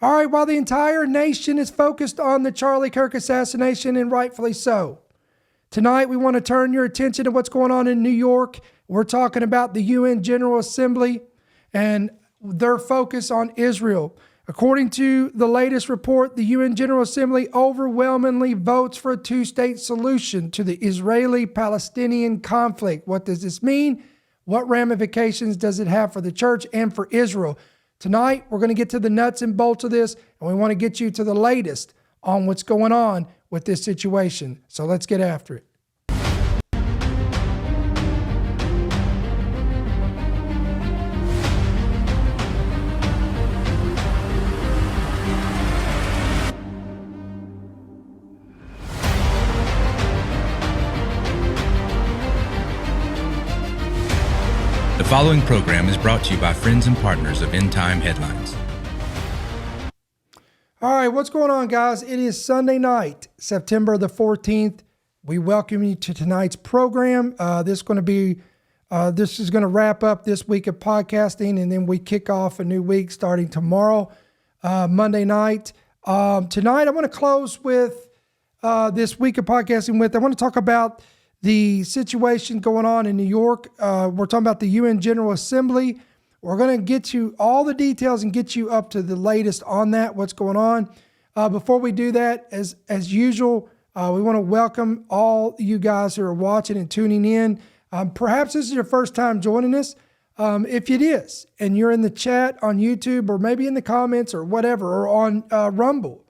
All right, while the entire nation is focused on the Charlie Kirk assassination, and rightfully so, tonight we want to turn your attention to what's going on in New York. We're talking about the UN General Assembly and their focus on Israel. According to the latest report, the UN General Assembly overwhelmingly votes for a two-state solution to the Israeli-Palestinian conflict. What does this mean? What ramifications does it have for the church and for Israel? Tonight, we're going to get to the nuts and bolts of this, and we want to get you to the latest on what's going on with this situation. So let's get after it. The following program is brought to you by friends and partners of End Time Headlines. All right, what's going on, guys? It is Sunday night, September the 14th. We welcome you to tonight's program. This is going to wrap up this week of podcasting, and then we kick off a new week starting tomorrow, Monday night. Tonight, I want to close with this week of podcasting I want to talk about the situation going on in New York. We're talking about the UN General Assembly. We're going to get you all the details and get you up to the latest on that, what's going on. Before we do that, as usual, we want to welcome all you guys who are watching and tuning in. Perhaps this is your first time joining us. If it is, and you're in the chat on YouTube or maybe in the comments or whatever, or on Rumble,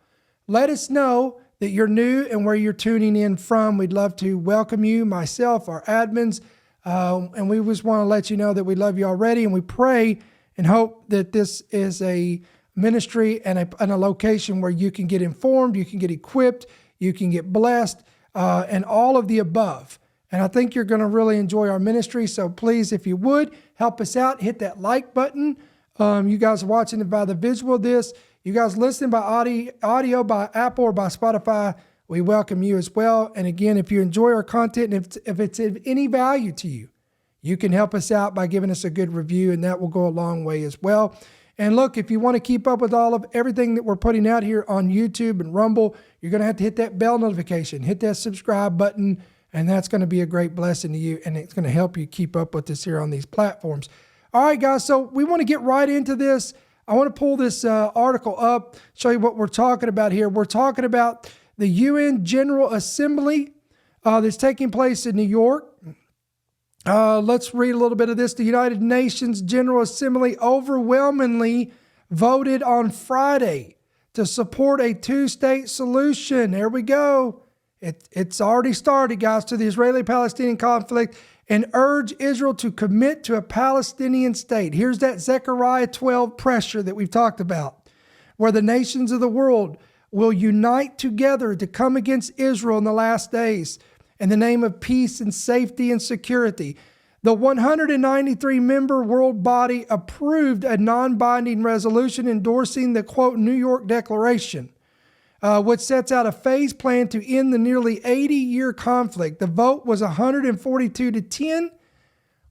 let us know that you're new and where you're tuning in from. We'd love to welcome you, myself, our admins, and we just want to let you know that we love you already, and we pray and hope that this is a ministry and a location where you can get informed, you can get equipped, you can get blessed, and all of the above. And I think you're going to really enjoy our ministry, so please, if you would, help us out, hit that like button. You guys are watching it by the visual of this. You guys listening by audio by Apple or by Spotify, we welcome you as well. And again, if you enjoy our content and if it's of any value to you, you can help us out by giving us a good review, and that will go a long way as well. And look, if you want to keep up with all of everything that we're putting out here on YouTube and Rumble, you're going to have to hit that bell notification, hit that subscribe button, and that's going to be a great blessing to you, and it's going to help you keep up with us here on these platforms. All right, guys, so we want to get right into this. I want to pull this article up, show you what we're talking about here. We're talking about the UN General Assembly that's taking place in New York. Let's read a little bit of this. The United Nations General Assembly overwhelmingly voted on Friday to support a two-state solution. There we go. It's already started, guys, to the Israeli-Palestinian conflict, and urge Israel to commit to a Palestinian state. Here's that Zechariah 12 pressure that we've talked about, where the nations of the world will unite together to come against Israel in the last days in the name of peace and safety and security. The 193-member world body approved a non-binding resolution endorsing the, quote, New York Declaration, which sets out a phased plan to end the nearly 80-year conflict. The vote was 142 to 10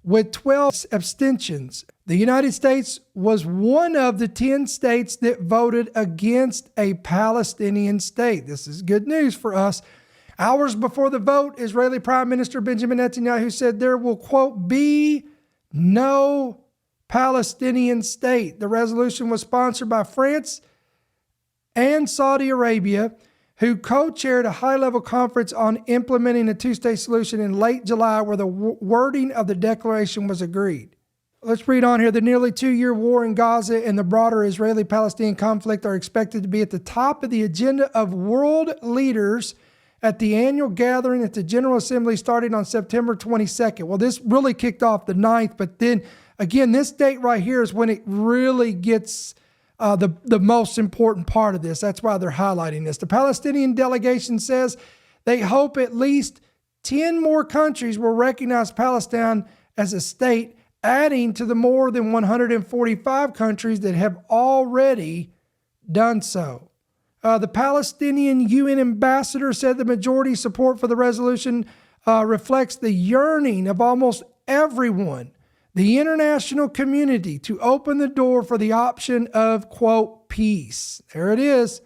with 12 abstentions. The United States was one of the 10 states that voted against a Palestinian state. This is good news for us. Hours before the vote, Israeli Prime Minister Benjamin Netanyahu said there will, quote, be no Palestinian state. The resolution was sponsored by France and Saudi Arabia, who co-chaired a high-level conference on implementing a two-state solution in late July, where the wording of the declaration was agreed. Let's read on here. The nearly 2-year war in Gaza and the broader Israeli-Palestinian conflict are expected to be at the top of the agenda of world leaders at the annual gathering at the General Assembly starting on September 22nd. Well, this really kicked off the 9th, but then again, this date right here is when it really gets the most important part of this. That's why they're highlighting this. The Palestinian delegation says they hope at least 10 more countries will recognize Palestine as a state, adding to the more than 145 countries that have already done so. The Palestinian UN ambassador said the majority support for the resolution reflects the yearning of almost everyone the international community to open the door for the option of, quote, peace. There it is.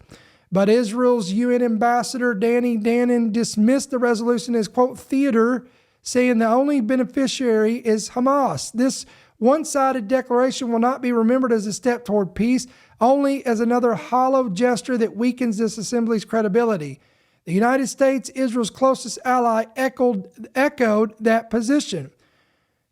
But Israel's UN ambassador, Danny Danon, dismissed the resolution as, quote, theater, saying the only beneficiary is Hamas. This one-sided declaration will not be remembered as a step toward peace, only as another hollow gesture that weakens this assembly's credibility. The United States, Israel's closest ally, echoed that position.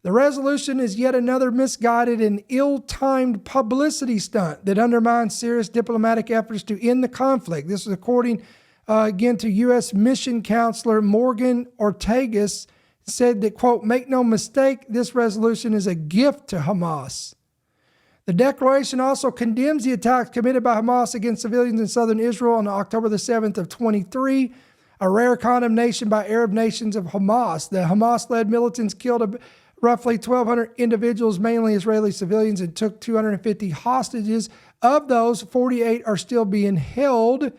The resolution is yet another misguided and ill-timed publicity stunt that undermines serious diplomatic efforts to end the conflict. This is according, again, to U.S. Mission Counselor Morgan Ortagus, said that, quote, make no mistake, this resolution is a gift to Hamas. The declaration also condemns the attacks committed by Hamas against civilians in southern Israel on October the 7th of 23, a rare condemnation by Arab nations of Hamas. The Hamas-led militants killed roughly 1,200 individuals, mainly Israeli civilians, and took 250 hostages. Of those, 48 are still being held,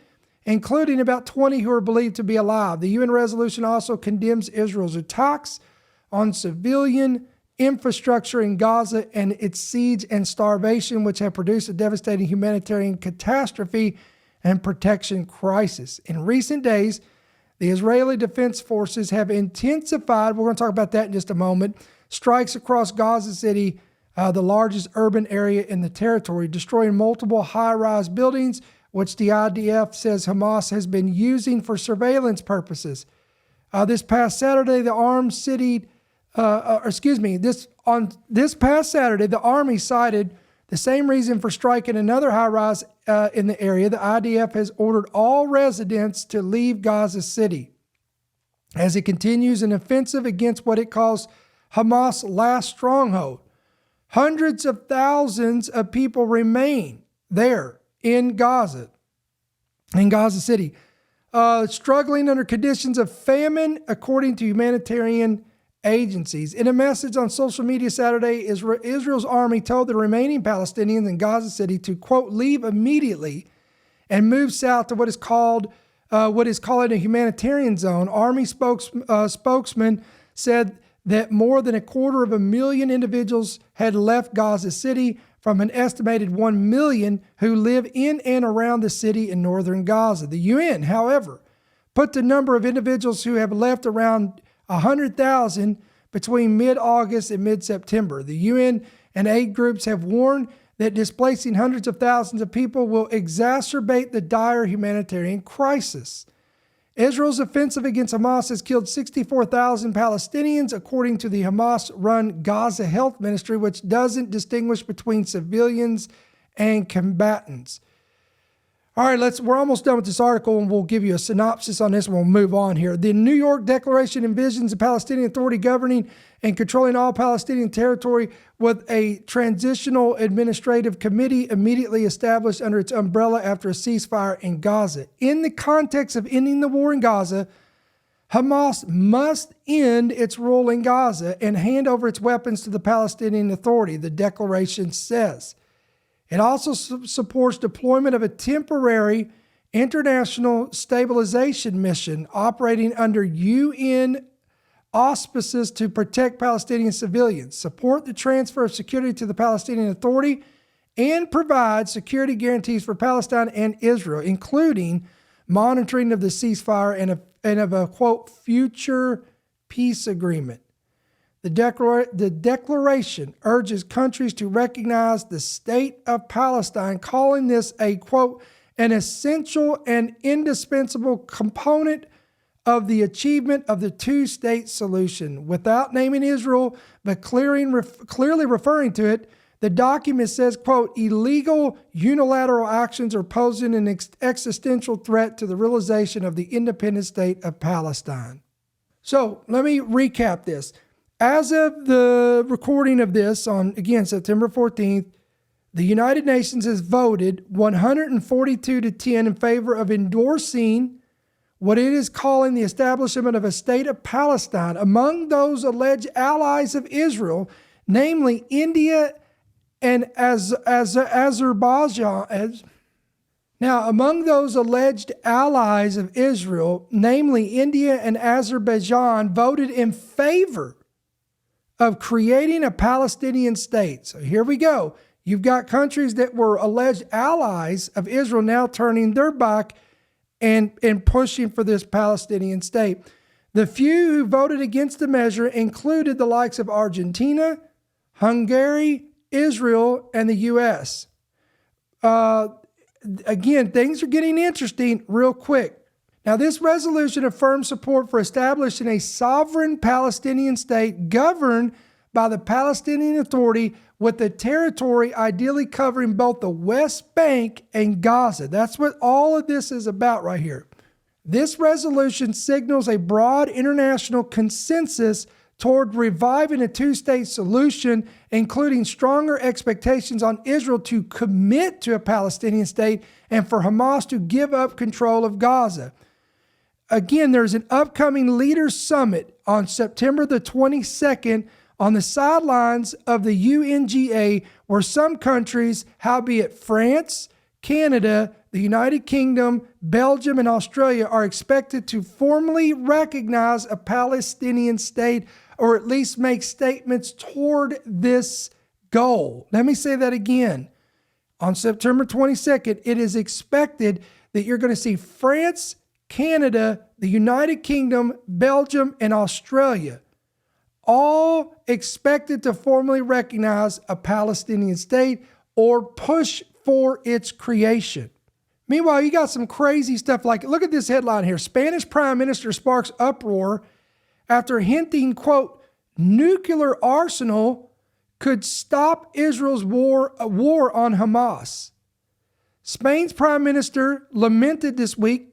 including about 20 who are believed to be alive. The UN resolution also condemns Israel's attacks on civilian infrastructure in Gaza and its siege and starvation, which have produced a devastating humanitarian catastrophe and protection crisis. In recent days, the Israeli Defense Forces have intensified, we're going to talk about that in just a moment, strikes across Gaza City, the largest urban area in the territory, destroying multiple high-rise buildings, which the IDF says Hamas has been using for surveillance purposes. This past Saturday, the Army cited the same reason for striking another high-rise in the area. The IDF has ordered all residents to leave Gaza City as it continues an offensive against what it calls Hamas' last stronghold. Hundreds of thousands of people remain there in Gaza City, struggling under conditions of famine, according to humanitarian agencies. In a message on social media Saturday, Israel's army told the remaining Palestinians in Gaza City to, quote, leave immediately and move south to what is called a humanitarian zone. Army spokesman said that more than 250,000 individuals had left Gaza City from an estimated 1 million who live in and around the city in northern Gaza. The UN, however, put the number of individuals who have left around 100,000 between mid-August and mid-September. The UN and aid groups have warned that displacing hundreds of thousands of people will exacerbate the dire humanitarian crisis. Israel's offensive against Hamas has killed 64,000 Palestinians, according to the Hamas-run Gaza Health Ministry, which doesn't distinguish between civilians and combatants. All right, we're almost done with this article, and we'll give you a synopsis on this, and we'll move on here. The New York Declaration envisions the Palestinian Authority governing and controlling all Palestinian territory with a transitional administrative committee immediately established under its umbrella after a ceasefire in Gaza. In the context of ending the war in Gaza, Hamas must end its rule in Gaza and hand over its weapons to the Palestinian Authority, the declaration says. It also supports deployment of a temporary international stabilization mission operating under UN auspices to protect Palestinian civilians, support the transfer of security to the Palestinian Authority, and provide security guarantees for Palestine and Israel, including monitoring of the ceasefire and of a, quote, future peace agreement. The declaration urges countries to recognize the State of Palestine, calling this a, quote, an essential and indispensable component of the achievement of the two-state solution. Without naming Israel, but clearly referring to it, the document says, quote, illegal unilateral actions are posing an existential threat to the realization of the independent state of Palestine. So let me recap this. As of the recording of this on, again, September 14th, the United Nations has voted 142 to 10 in favor of endorsing what it is calling the establishment of a state of Palestine among those alleged allies of Israel, namely India and Azerbaijan. Now, among those alleged allies of Israel, namely India and Azerbaijan, voted in favor of creating a Palestinian state. So here we go. You've got countries that were alleged allies of Israel now turning their back and pushing for this Palestinian state. The few who voted against the measure included the likes of Argentina, Hungary, Israel, and the U.S. Again, things are getting interesting real quick. Now, this resolution affirms support for establishing a sovereign Palestinian state governed by the Palestinian Authority, with the territory ideally covering both the West Bank and Gaza. That's what all of this is about right here. This resolution signals a broad international consensus toward reviving a two-state solution, including stronger expectations on Israel to commit to a Palestinian state and for Hamas to give up control of Gaza. Again, there's an upcoming leaders summit on September the 22nd on the sidelines of the UNGA, where some countries, howbeit France, Canada, the United Kingdom, Belgium, and Australia, are expected to formally recognize a Palestinian state, or at least make statements toward this goal. Let me say that again. On September 22nd, it is expected that you're going to see France, Canada, the United Kingdom, Belgium, and Australia all expected to formally recognize a Palestinian state or push for its creation. Meanwhile, you got some crazy stuff like, look at this headline here. Spanish Prime Minister sparks uproar after hinting, quote, nuclear arsenal could stop Israel's war on Hamas. Spain's Prime Minister lamented this week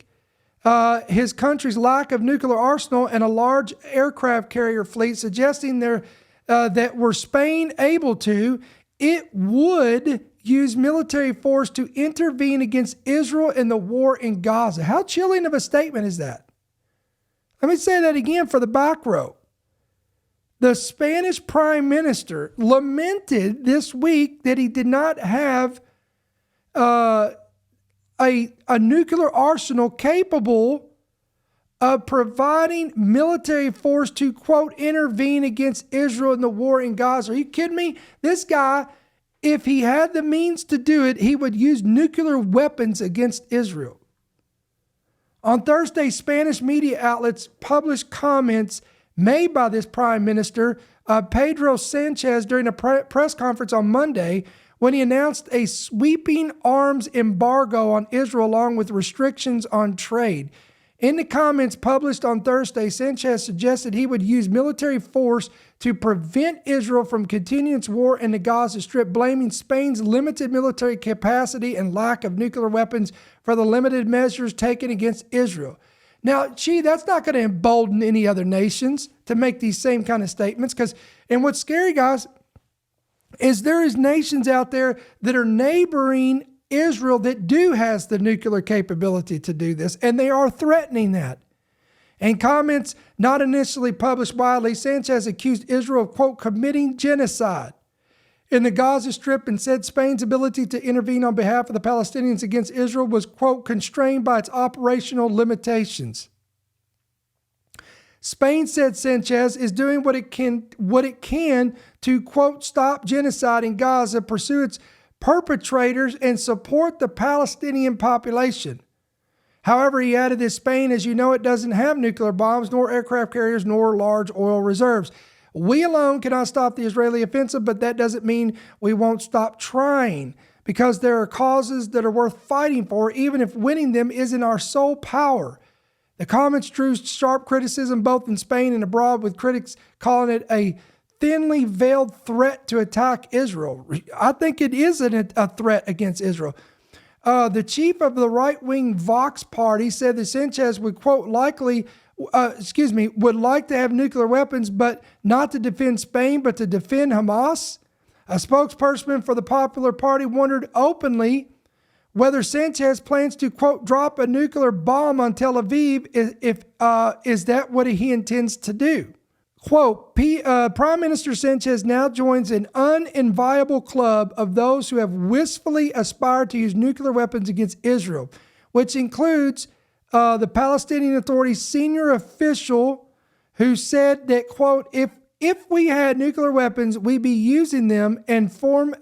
his country's lack of nuclear arsenal and a large aircraft carrier fleet, suggesting that were Spain able to, it would use military force to intervene against Israel in the war in Gaza. How chilling of a statement is that? Let me say that again for the back row. The Spanish Prime Minister lamented this week that he did not have a nuclear arsenal capable of providing military force to, quote, intervene against Israel in the war in Gaza. Are you kidding me? This guy, if he had the means to do it, he would use nuclear weapons against Israel. On Thursday, Spanish media outlets published comments made by this prime minister, Pedro Sanchez, during a press conference on Monday, when he announced a sweeping arms embargo on Israel along with restrictions on trade. In the comments published on Thursday, Sanchez suggested he would use military force to prevent Israel from continuing its war in the Gaza Strip, blaming Spain's limited military capacity and lack of nuclear weapons for the limited measures taken against Israel. Now, that's not going to embolden any other nations to make these same kind of statements, and what's scary, guys, is there is nations out there that are neighboring Israel that do has the nuclear capability to do this, and they are threatening that. In comments not initially published widely, Sanchez accused Israel of, quote, committing genocide in the Gaza Strip and said Spain's ability to intervene on behalf of the Palestinians against Israel was, quote, constrained by its operational limitations. Spain, said Sanchez, is doing what it can to, quote, stop genocide in Gaza, pursue its perpetrators, and support the Palestinian population. However, he added that Spain, as you know, it doesn't have nuclear bombs, nor aircraft carriers, nor large oil reserves. We alone cannot stop the Israeli offensive, but that doesn't mean we won't stop trying, because there are causes that are worth fighting for, even if winning them isn't our sole power. The comments drew sharp criticism both in Spain and abroad, with critics calling it a thinly veiled threat to attack Israel. I think it is a threat against Israel. The chief of the right-wing Vox party said that Sanchez would, quote, would like to have nuclear weapons, but not to defend Spain, but to defend Hamas. A spokesperson for the Popular Party wondered openly whether Sanchez plans to, quote, drop a nuclear bomb on Tel Aviv, is that what he intends to do? Quote, Prime Minister Sanchez now joins an uninviolable club of those who have wistfully aspired to use nuclear weapons against Israel, which includes the Palestinian Authority's senior official who said that, quote, if we had nuclear weapons, we'd be using them, and former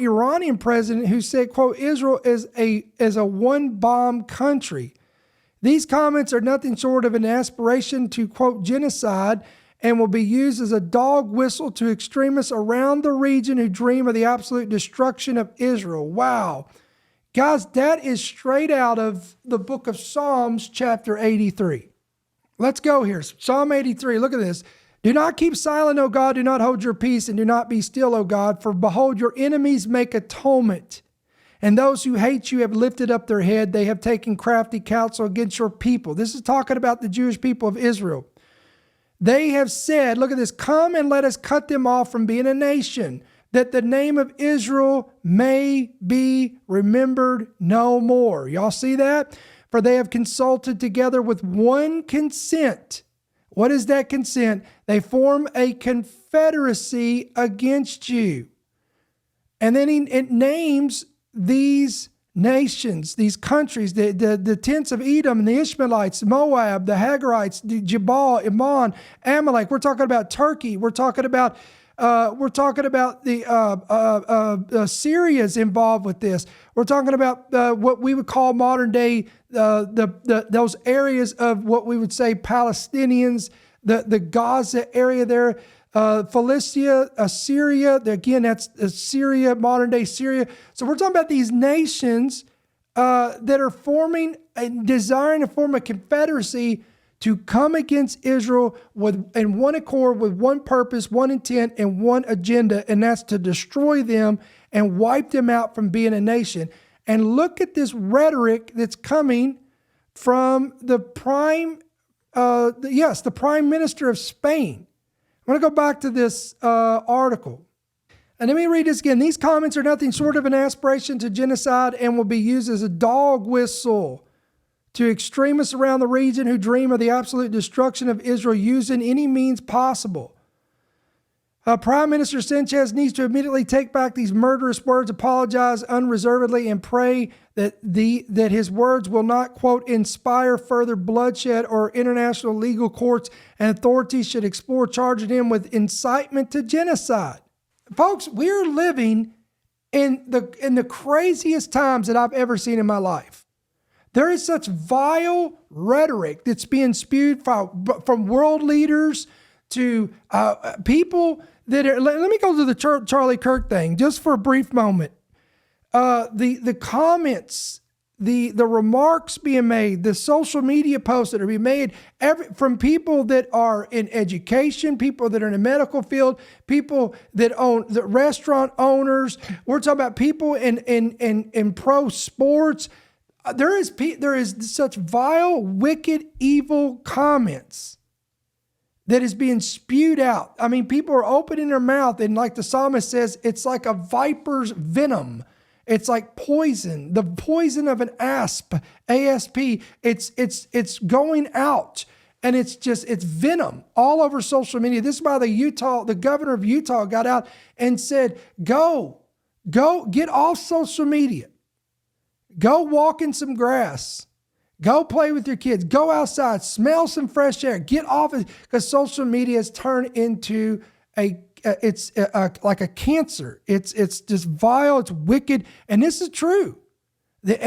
Iranian president who said, quote, Israel is a one-bomb country. These comments are nothing short of an aspiration to, quote, genocide, and will be used as a dog whistle to extremists around the region who dream of the absolute destruction of Israel. Wow. Guys, that is straight out of the book of Psalms, chapter 83. Let's go here. Psalm 83, look at this. Do not keep silent, O God, do not hold your peace, and do not be still, O God, for behold, your enemies make atonement, and those who hate you have lifted up their head. They have taken crafty counsel against your people. This is talking about the Jewish people of Israel. They have said, look at this, come and let us cut them off from being a nation, that the name of Israel may be remembered no more. Y'all see that? For they have consulted together with one consent. What is that consent? They form a confederacy against you. And then it names these nations, these countries, the tents of Edom, and the Ishmaelites, Moab, the Hagarites, the Jabal, Ammon, Amalek. We're talking about Turkey. We're talking about the Syria's involved with this. We're talking about what we would call modern day those areas of what we would say Palestinians, the Gaza area there, Philistia, Assyria. Again, that's Syria, modern day Syria. So we're talking about these nations that are forming and desiring to form a confederacy to come against Israel in one accord, with one purpose, one intent, and one agenda, and that's to destroy them and wipe them out from being a nation. And look at this rhetoric that's coming from the prime minister of Spain. I'm going to go back to this article. And let me read this again. These comments are nothing short of an aspiration to genocide and will be used as a dog whistle to extremists around the region who dream of the absolute destruction of Israel using any means possible. Prime Minister Sanchez needs to immediately take back these murderous words, apologize unreservedly, and pray that his words will not, quote, inspire further bloodshed, or international legal courts and authorities should explore charging him with incitement to genocide. Folks, we're living in the craziest times that I've ever seen in my life. There is such vile rhetoric that's being spewed from world leaders to people that are. Let me go to the Charlie Kirk thing just for a brief moment. The comments, the remarks being made, the social media posts that are being made from people that are in education, people that are in the medical field, people that own the restaurant owners. We're talking about people in pro sports. There is such vile, wicked, evil comments that is being spewed out. I mean, people are opening their mouth, and like the psalmist says, it's like a viper's venom. It's like poison, the poison of an asp, A-S-P. It's going out, and it's venom all over social media. This is why the governor of Utah got out and said, go, get off social media. Go walk in some grass. Go play with your kids. Go outside. Smell some fresh air. Get off it, because social media has turned into like a cancer. It's just vile. It's wicked, and this is true.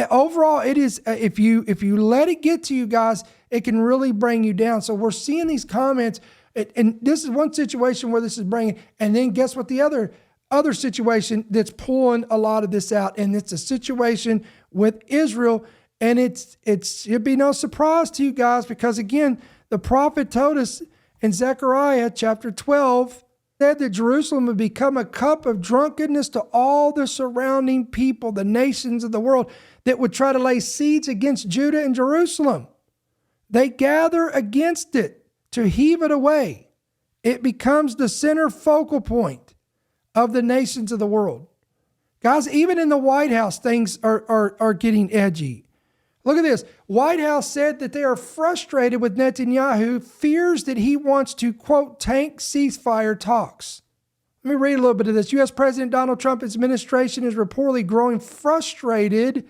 Overall, it is. If you let it get to you guys, it can really bring you down. So we're seeing these comments, and this is one situation where this is bringing. And then guess what? The other situation that's pulling a lot of this out, and it's a situation with Israel, and it should be no surprise to you guys, because again, the prophet told us in Zechariah chapter 12, said that Jerusalem would become a cup of drunkenness to all the surrounding people, the nations of the world that would try to lay siege against Judah and Jerusalem. They gather against it to heave it away. It becomes the center focal point of the nations of the world. Guys, even in the White House, things are getting edgy. Look at this. White House said that they are frustrated with Netanyahu, fears that he wants to, quote, tank ceasefire talks. Let me read a little bit of this. U.S. President Donald Trump's administration is reportedly growing frustrated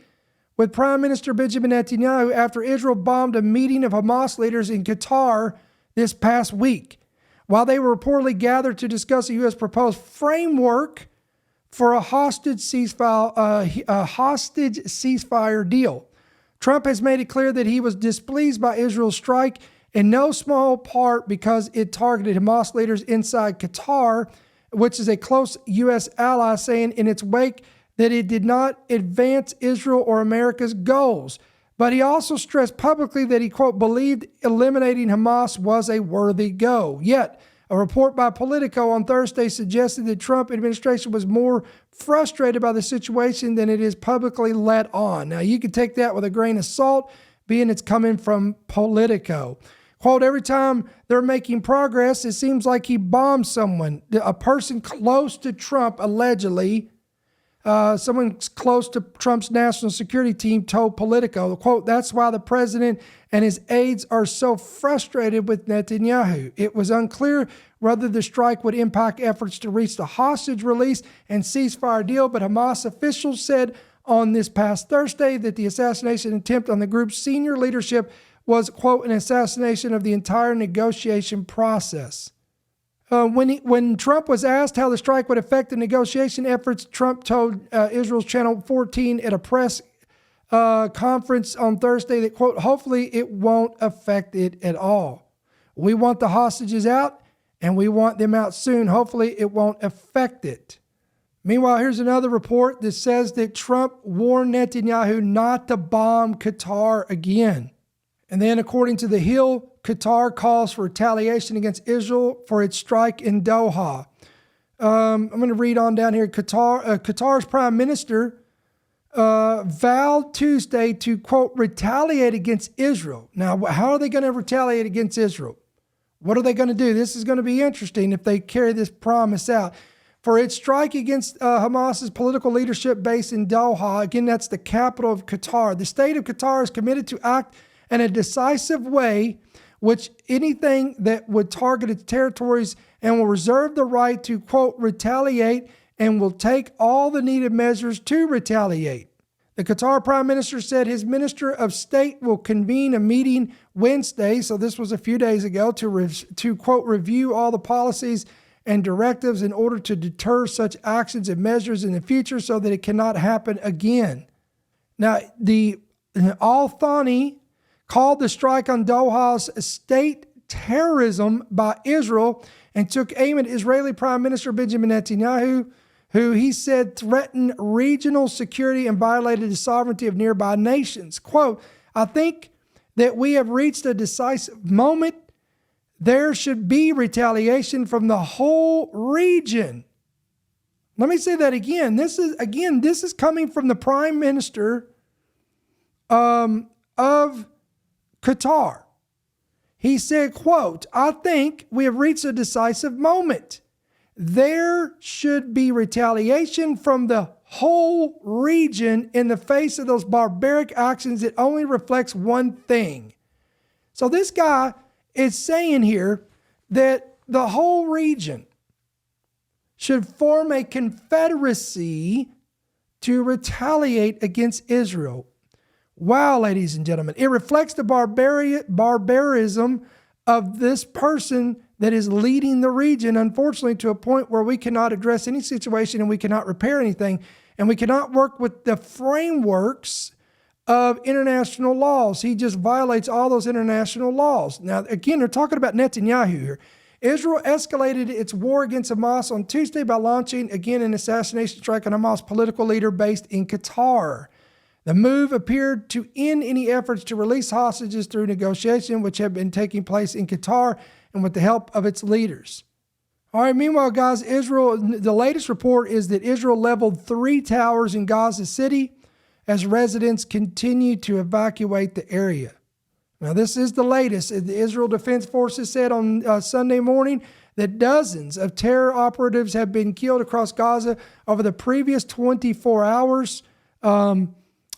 with Prime Minister Benjamin Netanyahu after Israel bombed a meeting of Hamas leaders in Qatar this past week. While they were reportedly gathered to discuss a U.S. proposed framework for a hostage ceasefire deal. Trump has made it clear that he was displeased by Israel's strike in no small part because it targeted Hamas leaders inside Qatar, which is a close U.S. ally, saying in its wake that it did not advance Israel or America's goals. But he also stressed publicly that he, quote, believed eliminating Hamas was a worthy goal. Yet, a report by Politico on Thursday suggested the Trump administration was more frustrated by the situation than it is publicly let on. Now, you can take that with a grain of salt, being it's coming from Politico. Quote, every time they're making progress, it seems like he bombed someone. A person close to Trump, allegedly, someone close to Trump's national security team told Politico, quote, that's why the president and his aides are so frustrated with Netanyahu. It was unclear whether the strike would impact efforts to reach the hostage release and ceasefire deal, but Hamas officials said on this past Thursday that the assassination attempt on the group's senior leadership was, quote, an assassination of the entire negotiation process. When Trump was asked how the strike would affect the negotiation efforts, Trump told Israel's Channel 14 at a press conference on Thursday that, quote, hopefully it won't affect it at all. We want the hostages out, and we want them out soon. Hopefully it won't affect it. Meanwhile, here's another report that says that Trump warned Netanyahu not to bomb Qatar again. And then, according to The Hill, Qatar calls for retaliation against Israel for its strike in Doha. I'm going to read on down here. Qatar's prime minister vowed Tuesday to, quote, retaliate against Israel. Now, how are they going to retaliate against Israel? What are they going to do? This is going to be interesting if they carry this promise out. For its strike against Hamas's political leadership based in Doha, again, that's the capital of Qatar. The state of Qatar is committed to act in a decisive way, which anything that would target its territories and will reserve the right to, quote, retaliate and will take all the needed measures to retaliate. The Qatar Prime Minister said his Minister of State will convene a meeting Wednesday, so this was a few days ago, to quote, review all the policies and directives in order to deter such actions and measures in the future so that it cannot happen again. Now, the Al-Thani called the strike on Doha's state terrorism by Israel and took aim at Israeli Prime Minister Benjamin Netanyahu, who he said threatened regional security and violated the sovereignty of nearby nations. Quote, I think that we have reached a decisive moment. There should be retaliation from the whole region. Let me say that again. This is coming from the Prime Minister of Qatar. He said, quote, I think we have reached a decisive moment. There should be retaliation from the whole region in the face of those barbaric actions. It only reflects one thing. So this guy is saying here that the whole region should form a confederacy to retaliate against Israel. Wow, ladies and gentlemen, it reflects the barbarism of this person that is leading the region, unfortunately, to a point where we cannot address any situation and we cannot repair anything, and we cannot work with the frameworks of international laws. He just violates all those international laws. Now, again, they're talking about Netanyahu here. Israel escalated its war against Hamas on Tuesday by launching, again, an assassination strike on Hamas political leader based in Qatar. The move appeared to end any efforts to release hostages through negotiation, which have been taking place in Qatar and with the help of its leaders. All right, meanwhile, guys, the latest report is that Israel leveled 3 towers in Gaza City as residents continue to evacuate the area. Now, this is the latest. The Israel Defense Forces said on Sunday morning that dozens of terror operatives have been killed across Gaza over the previous 24 hours.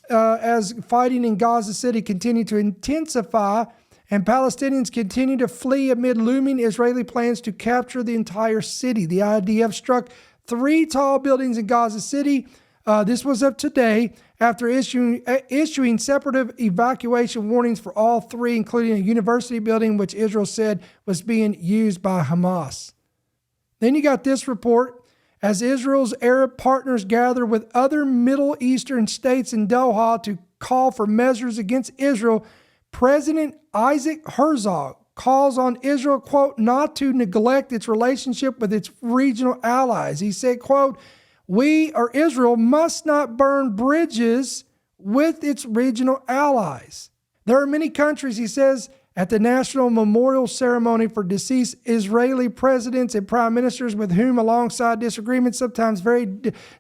As fighting in Gaza City continued to intensify and Palestinians continue to flee amid looming Israeli plans to capture the entire city. The IDF struck 3 tall buildings in Gaza City. This was of today after issuing separate evacuation warnings for all three, including a university building, which Israel said was being used by Hamas. Then you got this report. As Israel's Arab partners gather with other Middle Eastern states in Doha to call for measures against Israel, President Isaac Herzog calls on Israel, quote, not to neglect its relationship with its regional allies. He said, quote, we or Israel must not burn bridges with its regional allies. There are many countries, he says, at the national memorial ceremony for deceased Israeli presidents and prime ministers with whom, alongside disagreements, sometimes very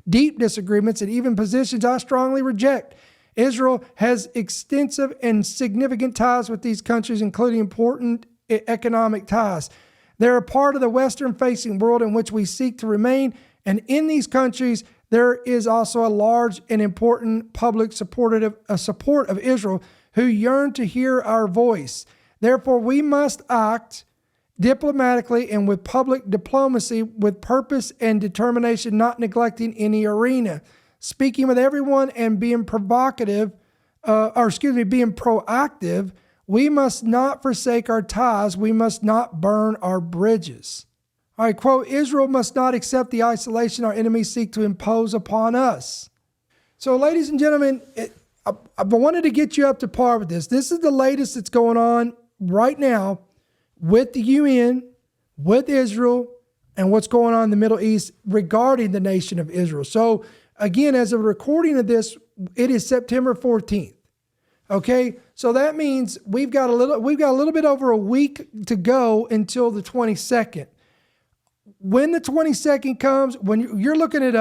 deep disagreements and even positions I strongly reject, Israel has extensive and significant ties with these countries, including important economic ties. They're a part of the Western-facing world in which we seek to remain, and in these countries, there is also a large and important public support of Israel who yearn to hear our voice. Therefore, we must act diplomatically and with public diplomacy with purpose and determination, not neglecting any arena. Speaking with everyone and being being proactive, we must not forsake our ties. We must not burn our bridges. All right, quote, Israel must not accept the isolation our enemies seek to impose upon us. So, ladies and gentlemen, I wanted to get you up to par with this. This is the latest that's going on right now with the UN, with Israel, and what's going on in the Middle East regarding the nation of Israel. So, again, as a recording of this, it is September 14th. Okay, so that means we've got a little bit over a week to go until the 22nd. When the 22nd comes, when you're looking at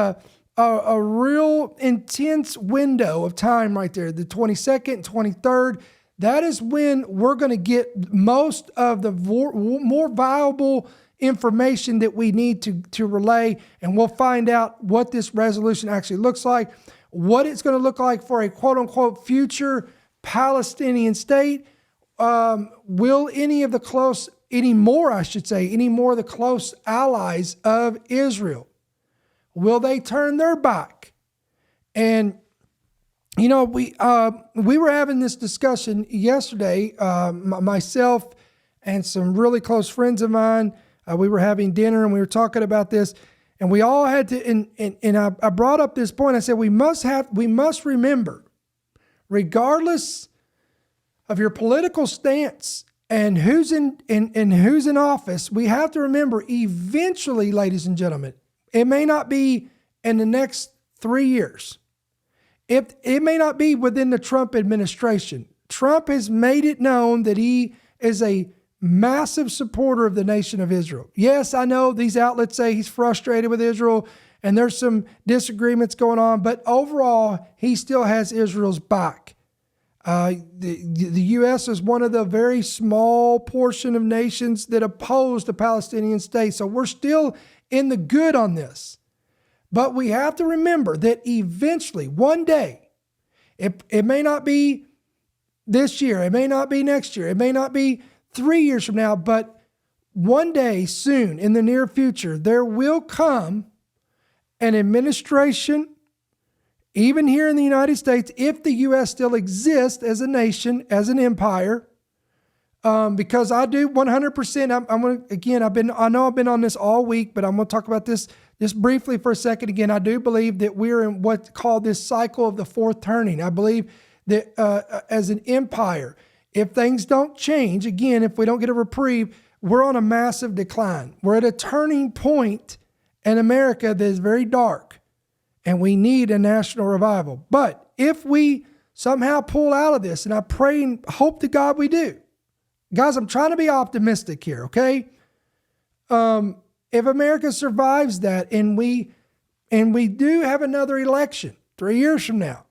a real intense window of time right there, the 22nd, 23rd, that is when we're going to get most of the more viable information that we need to relay, and we'll find out what this resolution actually looks like, what it's going to look like for a quote-unquote future Palestinian state. Will any more of the close allies of Israel, will they turn their back? And you know, we were having this discussion yesterday, myself and some really close friends of mine. We were having dinner and we were talking about this, and we all had to. And I brought up this point. I said we must remember, regardless of your political stance and who's in office, we have to remember eventually, ladies and gentlemen, it may not be in the next 3 years. It may not be within the Trump administration. Trump has made it known that he is a massive supporter of the nation of Israel. Yes, I know these outlets say he's frustrated with Israel and there's some disagreements going on, but overall, he still has Israel's back. The U.S. is one of the very small portion of nations that oppose the Palestinian state. So we're still in the good on this. But we have to remember that eventually, one day, it may not be this year, it may not be next year, it may not be 3 years from now, but one day soon in the near future, there will come an administration, even here in the United States, if the U.S. still exists as a nation, as an empire, because I do 100%. I'm going to, again, I know I've been on this all week, but I'm going to talk about this just briefly for a second. Again, I do believe that we're in what's called this cycle of the fourth turning. I believe that as an empire, if things don't change, again, if we don't get a reprieve, we're on a massive decline. We're at a turning point in America that is very dark, and we need a national revival. But if we somehow pull out of this, and I pray and hope to God we do. Guys, I'm trying to be optimistic here, okay? If America survives that and we do have another election 3 years from now,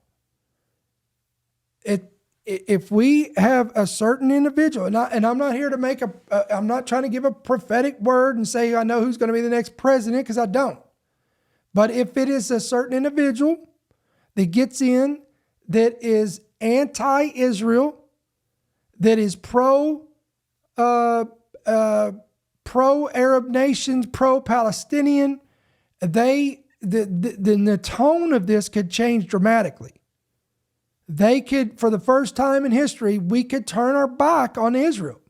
if we have a certain individual, and I'm not here to I'm not trying to give a prophetic word and say I know who's going to be the next president, because I don't. But if it is a certain individual that gets in, that is anti-Israel, that is pro-Arab nations, pro-Palestinian, the tone of this could change dramatically. they could, for the first time in history, we could turn our back on Israel.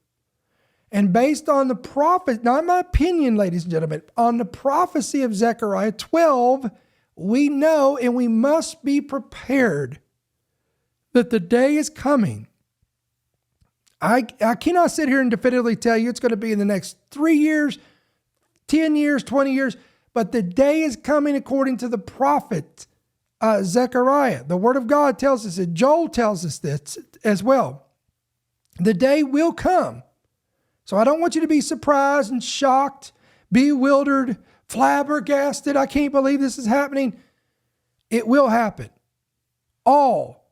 And based on the prophet, not my opinion, ladies and gentlemen, on the prophecy of Zechariah 12, we know and we must be prepared that the day is coming. I cannot sit here and definitively tell you it's going to be in the next 3 years, 10 years, 20 years, but the day is coming according to the prophet Zechariah. The word of God tells us it. Joel tells us this as well. The day will come. So I don't want you to be surprised and shocked, bewildered, flabbergasted. I can't believe this is happening. It will happen. All,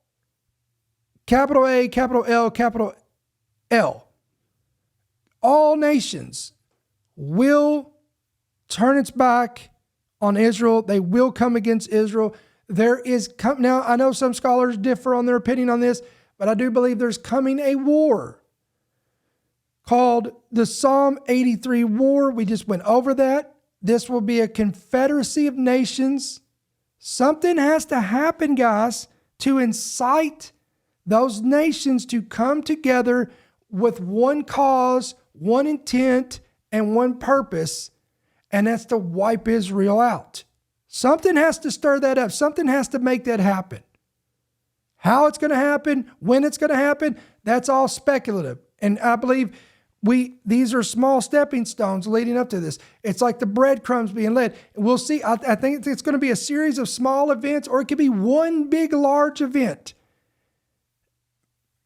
capital A, capital L, capital L. All nations will turn its back on Israel. They will come against Israel. Now, I know some scholars differ on their opinion on this, but I do believe there's coming a war called the Psalm 83 War. We just went over that. This will be a confederacy of nations. Something has to happen, guys, to incite those nations to come together with one cause, one intent, and one purpose, and that's to wipe Israel out. Something has to stir that up. Something has to make that happen. How it's going to happen, when it's going to happen, that's all speculative. And I believe these are small stepping stones leading up to this. It's like the breadcrumbs being led. We'll see. I think it's going to be a series of small events, or it could be one big, large event.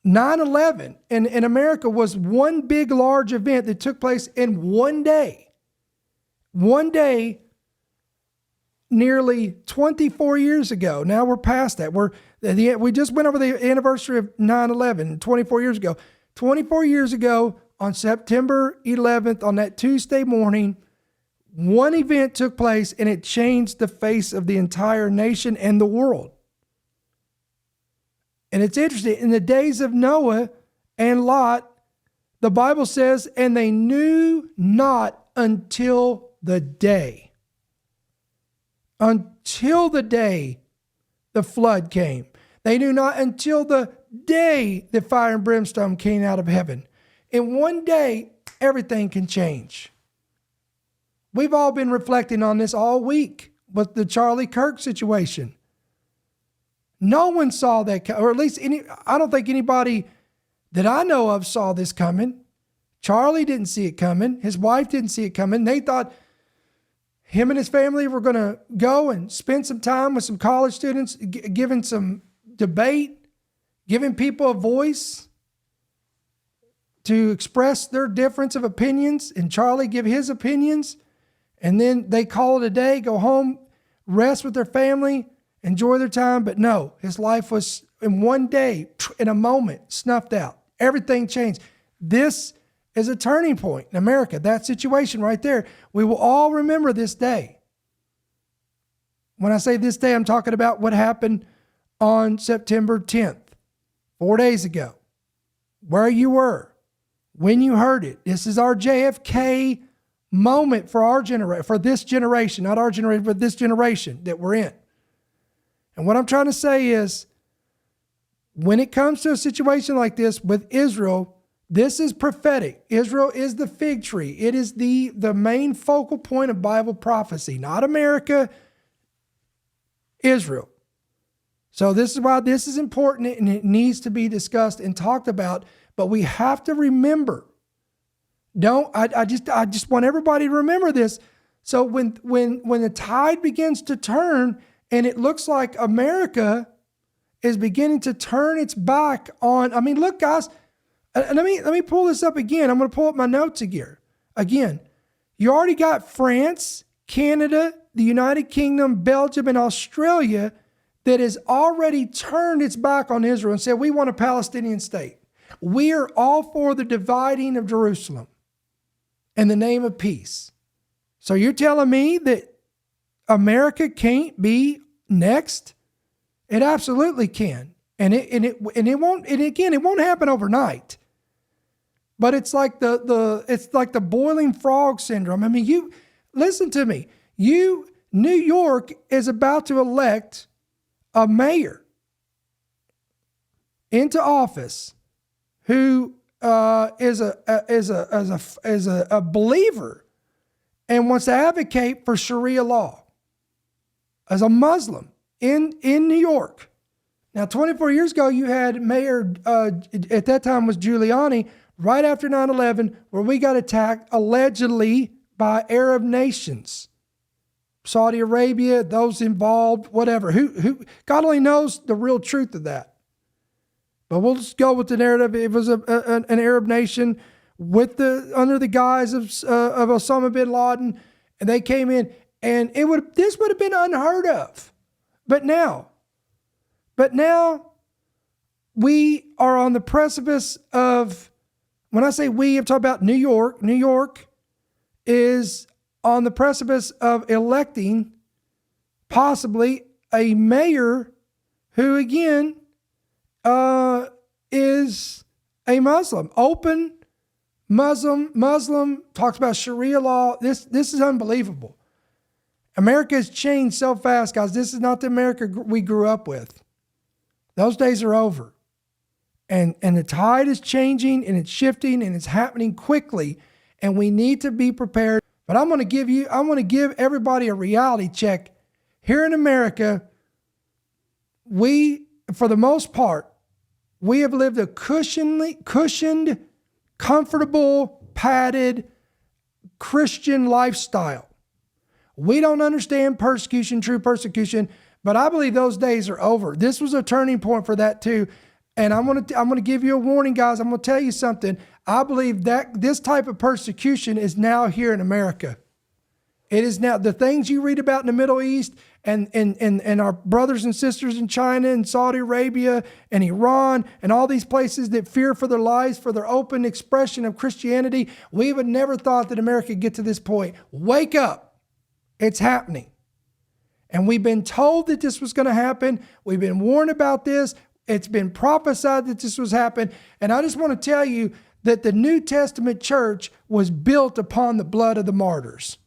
9/11 in America was one big, large event that took place in one day. One day, nearly 24 years ago. Now we're past that. We just went over the anniversary of 9/11, 24 years ago. 24 years ago, on September 11th, on that Tuesday morning, one event took place and it changed the face of the entire nation and the world. And it's interesting, in the days of Noah and Lot, the Bible says, and they knew not until the day. Until the day the flood came. They knew not until the day the fire and brimstone came out of heaven. In one day, everything can change. We've all been reflecting on this all week with the Charlie Kirk situation. No one saw that, or at least I don't think anybody that I know of saw this coming. Charlie didn't see it coming. His wife didn't see it coming. They thought him and his family were going to go and spend some time with some college students, giving some debate, giving people a voice to express their difference of opinions, and Charlie give his opinions, and then they call it a day, go home, rest with their family, enjoy their time. But no, his life was in one day, in a moment, snuffed out. Everything changed. This is a turning point in America. That situation right there. We will all remember this day. When I say this day, I'm talking about what happened on September 10th, 4 days ago, where you were, when you heard it. This is our JFK moment for our generation, for this generation, not our generation, but this generation that we're in. And what I'm trying to say is, when it comes to a situation like this with Israel, this is prophetic. Israel is the fig tree. It is the main focal point of Bible prophecy, not America, Israel. So this is why this is important, and it needs to be discussed and talked about. But we have to remember. I just want everybody to remember this. So when the tide begins to turn, and it looks like America is beginning to turn its back on. I mean, look, guys. Let me pull this up again. I'm going to pull up my notes again. You already got France, Canada, the United Kingdom, Belgium, and Australia that has already turned its back on Israel and said, we want a Palestinian state. We are all for the dividing of Jerusalem in the name of peace. So you're telling me that America can't be next? It absolutely can. And it won't happen overnight. But it's like the boiling frog syndrome. I mean, you listen to me. New York is about to elect a mayor. into office who is a believer and wants to advocate for Sharia law as a Muslim in New York. Now, 24 years ago, you had Mayor, at that time was Giuliani, right after 9/11, where we got attacked allegedly by Arab nations. Saudi Arabia, those involved, whatever. Who? God only knows the real truth of that. But we'll just go with the narrative. It was an Arab nation under the guise of Osama bin Laden, and they came in, and this would have been unheard of. But now we are on the precipice of, when I say we, I'm talking about New York. New York is on the precipice of electing possibly a mayor who, again, is a Muslim, open Muslim, talks about Sharia law. This is unbelievable. America has changed so fast, guys. This is not the America we grew up with. Those days are over. And the tide is changing, and it's shifting, and it's happening quickly, and we need to be prepared. But I want to give everybody a reality check. Here in America, we, for the most part, we have lived a cushioned, comfortable, padded Christian lifestyle. We don't understand persecution, true persecution, but I believe those days are over. This was a turning point for that too. And I'm going to give you a warning, guys. I'm going to tell you something. I believe that this type of persecution is now here in America. It is now. The things you read about in the Middle East and our brothers and sisters in China and Saudi Arabia and Iran and all these places that fear for their lives, for their open expression of Christianity, we would never thought that America could get to this point. Wake up. It's happening. And we've been told that this was going to happen. We've been warned about this. It's been prophesied that this was happening. And I just want to tell you that the New Testament church was built upon the blood of the martyrs.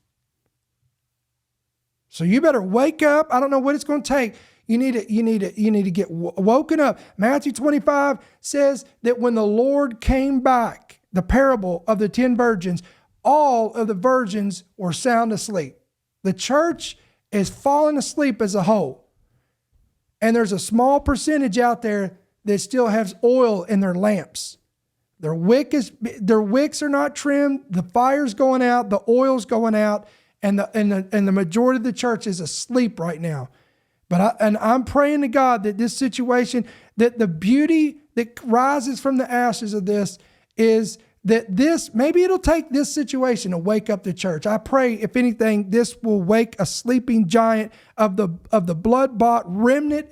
So you better wake up. I don't know what it's going to take. You need to get woken up. Matthew 25 says that when the Lord came back, the parable of the 10 virgins, all of the virgins were sound asleep. The church is falling asleep as a whole. And there's a small percentage out there that still has oil in their lamps. Their wicks are not trimmed. The fire's going out. The oil's going out. And the majority of the church is asleep right now. But I'm praying to God that this situation, that the beauty that rises from the ashes of this is that maybe it'll take this situation to wake up the church. I pray, if anything, this will wake a sleeping giant of the blood-bought remnant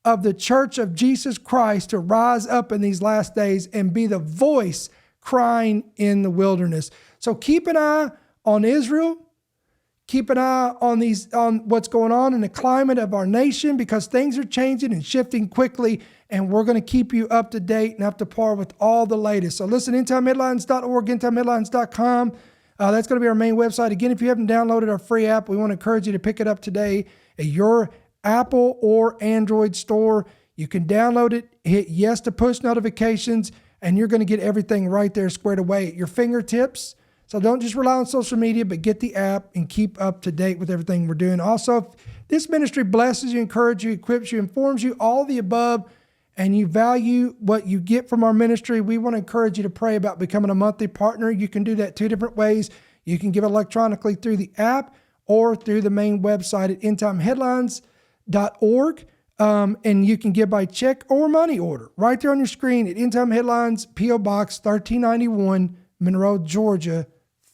of the church of Jesus Christ to rise up in these last days and be the voice crying in the wilderness. So keep an eye on Israel. Keep an eye on what's going on in the climate of our nation, because things are changing and shifting quickly, and we're going to keep you up to date and up to par with all the latest. So listen, endtimeheadlines.org, endtimeheadlines.com. That's going to be our main website. Again, if you haven't downloaded our free app, we want to encourage you to pick it up today at your Apple or Android store. You can download it, hit yes to push notifications, and you're going to get everything right there squared away at your fingertips. So don't just rely on social media, but get the app and keep up to date with everything we're doing. Also, if this ministry blesses you, encourages you, equips you, informs you, all the above, and you value what you get from our ministry, we want to encourage you to pray about becoming a monthly partner. You can do that two different ways. You can give electronically through the app or through the main website at endtimeheadlines.org. And you can give by check or money order right there on your screen at End Time Headlines, P.O. Box 1391, Monroe, Georgia,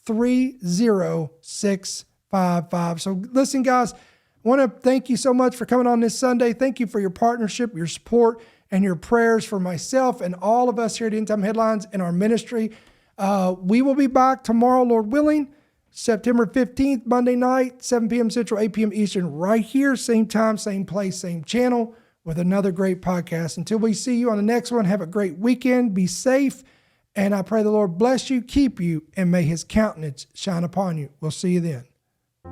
30655. So listen, guys, I want to thank you so much for coming on this Sunday. Thank you for your partnership, your support, and your prayers for myself and all of us here at End Time Headlines and our ministry. We will be back tomorrow, Lord willing, September 15th, Monday night, 7 p.m. Central, 8 p.m. Eastern, right here, same time, same place, same channel, with another great podcast. Until we see you on the next one, have a great weekend. Be safe. And I pray the Lord bless you, keep you, and may his countenance shine upon you. We'll see you then.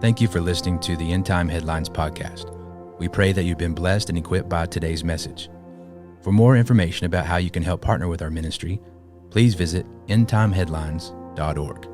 Thank you for listening to the End Time Headlines podcast. We pray that you've been blessed and equipped by today's message. For more information about how you can help partner with our ministry, please visit endtimeheadlines.org.